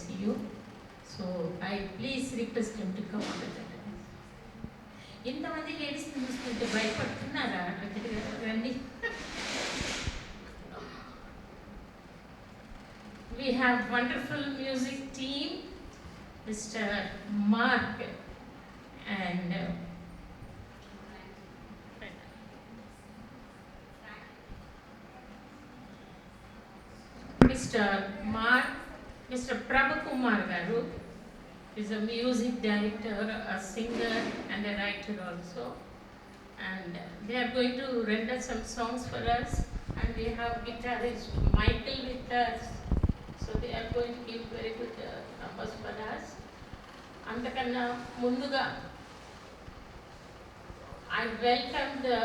see you. So I please request him to come on the dais. ఇంతమంది ladies చూస్తుంటే భయపడుతున్నారా? రండి. We have wonderful music team, Mr. Mark and Mr. Mark, Mr. Prabhukumar Garu is a music director, a singer and a writer also, and they are going to render some songs for us, and we have guitarist Michael with us, so they are going to give very good numbers for us. Antakanna munduga I welcome the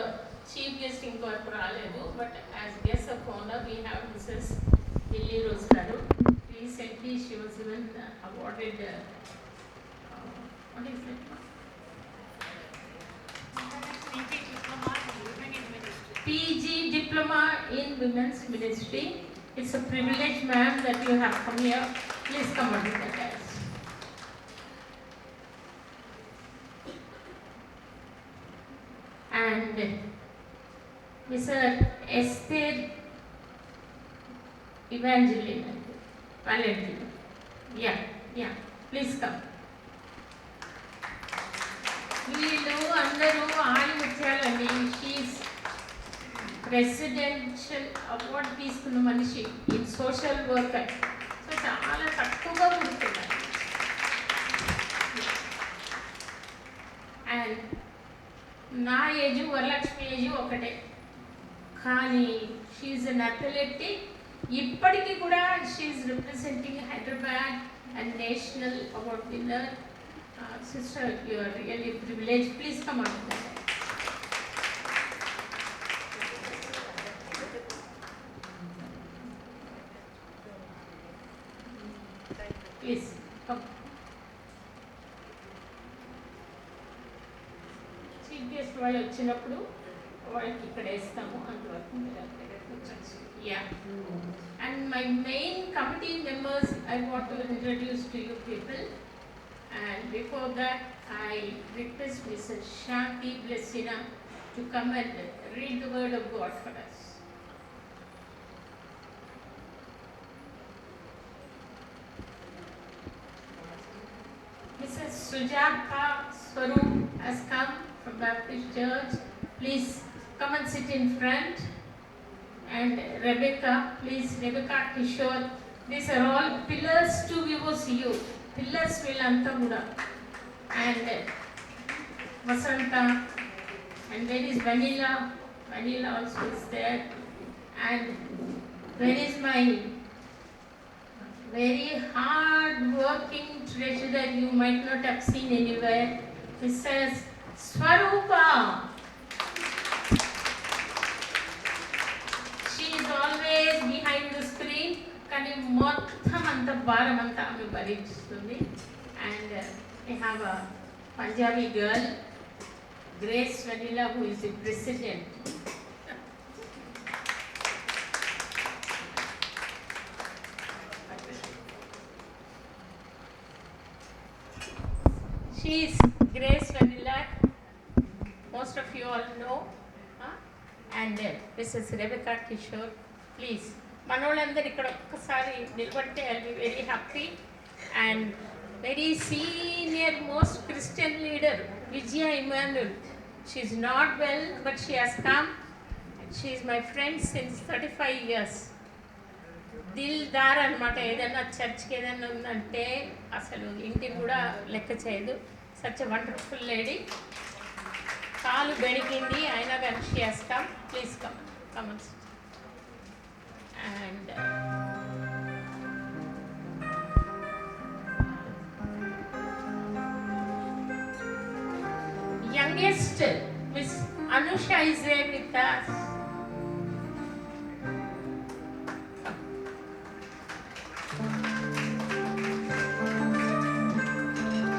chief guest inko raledu, but as guest of honor we have Mrs. Lily Rose Garu. Recently she was even awarded what is it? PG Diploma in Women's Ministry. It's a privilege, ma'am, that you have come here. Please come on with the dais. And Mr. Esther Evangeline Valentine. Yeah, please come. వీళ్ళు అందరూ ఆడిముత్యాలండి. She is presidential award తీసుకున్న మనిషి in social worker. So చాలా తక్కువగా ఉంటున్నారు. And నా age Varalakshmi age ఒకటే, కానీ షీఈస్ అన్ అథ్లెటిక్. ఇప్పటికీ కూడా she's representing Hyderabad and national award winner. Sister, you are really privileged. Please come on. Please come. Chief guest వాళ్ళు వచ్చినప్పుడు వాళ్ళకి ఇక్కడ వేస్తాము, అంతవరకు మీరు అక్కడ కూర్చోచ్చు. Yeah. And my main committee members I want to introduce to you people. And before that, I request Mrs. Shanti Blessina to come and read the word of God for us. Mrs. Sujata Swaroop has come from Baptist Church. Please come and sit in front. And Rebecca, please, Rebecca Kishore. These are all pillars to VOCU. Pillars వీళ్ళంతా కూడా. And Vasanta, and there is Vanilla also is there. And there is my very hard working treasurer you might not have seen anywhere, Mrs. Swarupa. She is always behind the screen, కానీ మొత్తం అంత భారం అంతా ఆమె భరిస్తుంది. And we have a Punjabi girl, Grace Vanilla, who is the president. She is Grace Vanilla, most of you all know. And Mrs. Rebecca Kishore, please. మనోళ్ళందరూ ఇక్కడ ఒక్కసారి నిలబడితే I be very happy. And very senior most Christian leader Vijaya Emmanuel. She is not well but she has come. She is my friend since 35 years. Dildar అనమాట. ఏదైనా చర్చ్కి ఏదైనా ఉందంటే అసలు ఇంటిని కూడా లెక్క చేయదు. Such a wonderful lady. కాలు బెణికింది అయినా కానీ she has come. Please come come. And youngest Miss Anusha is there with us.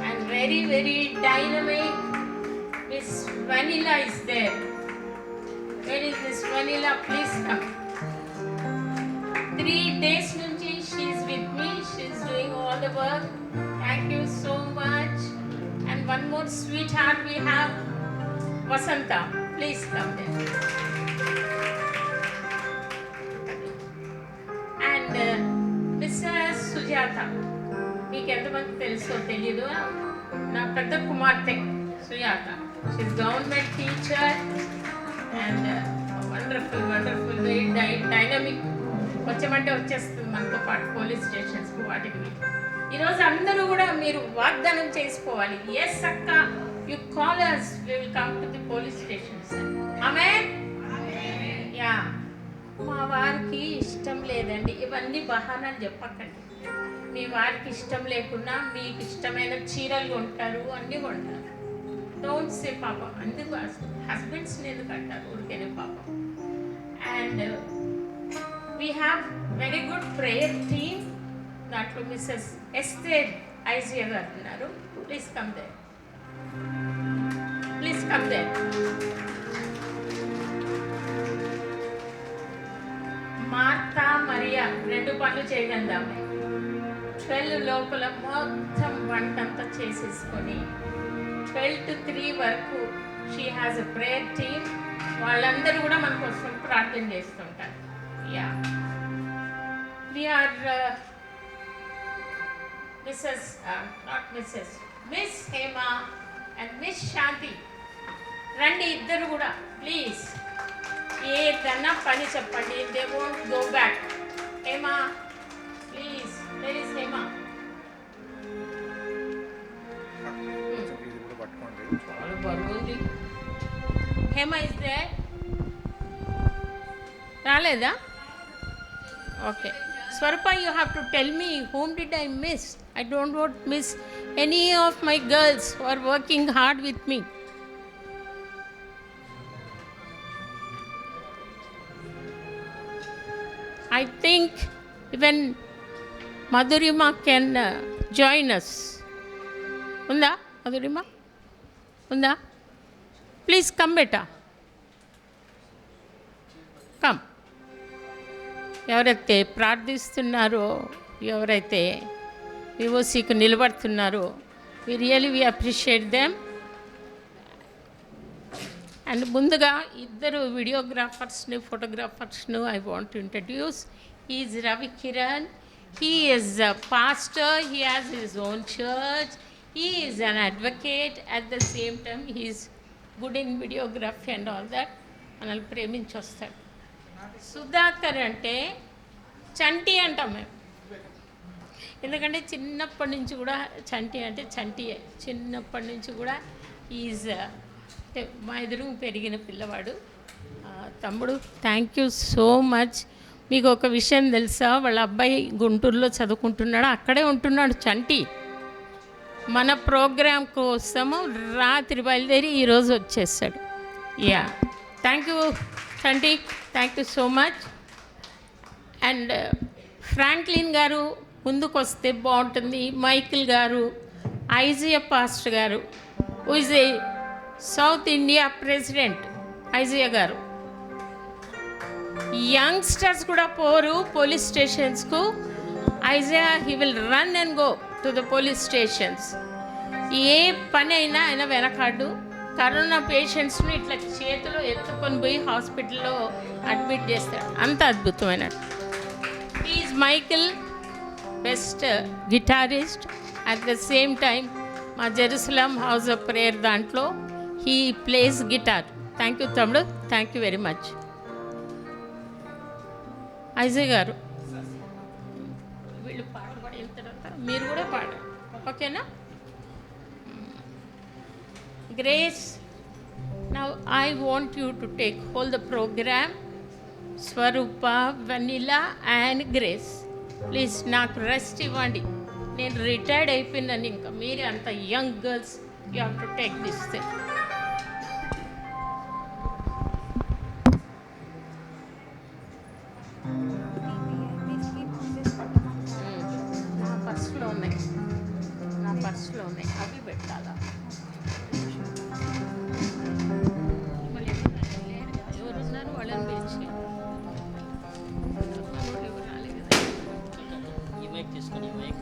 And very dynamic Miss Vanilla is there. Where is Miss Vanilla? Please come. 3 days nunchi she is with me. She is doing all the work. Thank you so much. And one more sweetheart we have, Vasanta. Please come there. And Mrs. Sujata. మీకు ఎంతమంది తెలుసో తెలీదు, నా పెద్ద కుమార్తె Sujatha. She's government teacher and wonderful very dynamic. వచ్చామంటే వచ్చేస్తుంది మనతో పాటు పోలీస్ స్టేషన్స్కి వాటికి. ఈరోజు అందరూ కూడా మీరు వాగ్దానం చేసుకోవాలి. ఎస్ అక్క, you call us, we will come to the police stations. Amen. Yeah, మా వారికి ఇష్టం లేదండి, ఇవన్నీ బహానాలు చెప్పకండి. మీ వారికి ఇష్టం లేకున్నా మీకు ఇష్టమైన చీరలు కొంటారు, అన్నీ కొంటారు. డోంట్ సే పాపం. అందుకు హస్బెండ్స్ని ఎందుకు అంటారు ఊరికేనే పాపం. And we have very good prayer team. దాంట్లో మిస్సెస్ ఎస్తేర్ ఐజియా గారు ఉన్నారు. Please come there. Martha Maria 2 పనులు చేయగలదామే. 12 లోపల మొత్తం వంటంతా చేసేసుకొని 12 to 3 వరకు she has a prayer team. వాళ్ళందరూ కూడా మన కోసం ప్రార్థన చేస్తుంటారు. Yeah, we are miss Hema and miss Shanti. రండి ఇద్దరు కూడా ప్లీజ్. ఏదన్నా పని చెప్పండి, they won't go back. Hema please, where is Hema? చాలా బరువుంది. Hema is there? రాలేదా? Okay. Swarupa, you have to tell me whom did I miss. I don't want to miss any of my girls who are working hard with me. I think even Madhurima can join us. Unda? Madhurima? Unda? Please come, beta. Come. ఎవరైతే ప్రార్థిస్తున్నారో, ఎవరైతే వివోసీకి నిలబడుతున్నారో, we appreciate them. And ముందుగా ఇద్దరు వీడియోగ్రాఫర్స్ని, ఫోటోగ్రాఫర్స్ను I want to introduce. He is Ravi Kiran. He is a pastor. He has his own church. He is an advocate. At the same time he is good in videography and all that. మనల్ని ప్రేమించి వస్తాడు. సుధాకర్ అంటే చంటి అంటాం మేము, ఎందుకంటే చిన్నప్పటి నుంచి కూడా చంటి అంటే చంటియే. చిన్నప్పటి నుంచి కూడా ఈజ్ మా ఎదురు పెరిగిన పిల్లవాడు. తమ్ముడు, థ్యాంక్ యూ సో మచ్. మీకు ఒక విషయం తెలుసా? వాళ్ళ అబ్బాయి గుంటూరులో చదువుకుంటున్నాడు, అక్కడే ఉంటున్నాడు చంటి. మన ప్రోగ్రాం కోసము రాత్రి బయలుదేరి ఈరోజు వచ్చేసాడు. Yeah, thank you Chanti, thank you so much. And Franklin garu ముందుకు వస్తే బాగుంటుంది. Michael garu, Isaiah pastor garu, who is a south India president. Isaiah garu, youngsters కూడా పోరు పోలీస్ స్టేషన్స్కు. Isaiah he will run and go to the police stations. ఏ పని అయినా ఆయన వెనకాడు. కరోనా పేషెంట్స్ని ఇట్లా చేతిలో ఎత్తుకొని పోయి హాస్పిటల్లో అడ్మిట్ చేస్తాడు. అంత అద్భుతమైన. Is Michael best guitarist. At the same time మా జెరూసలం హౌస్ ఆఫ్ ప్రేయర్ దాంట్లో he plays guitar. Thank you తమ్ముడు, థ్యాంక్ యూ వెరీ మచ్. ఐజయ్ గారు, వీళ్ళు పాట పాడిన తర్వాత మీరు కూడా పాడారు, ఓకేనా? Grace, now I want you to take hold the program. Swarupa, Vanilla and Grace. Please, నాకు రెస్ట్ ఇవ్వండి. నేను రిటైర్డ్ అయిపోయినాను. ఇంకా మీరు అంత young girls, you have to take this thing. నా పర్సులో ఉన్నాయి, అవి పెట్టాలా? ఎవరున్నారు వాళ్ళని పిలిచి ఈ మైక్ తీసుకొని, ఈ మైక్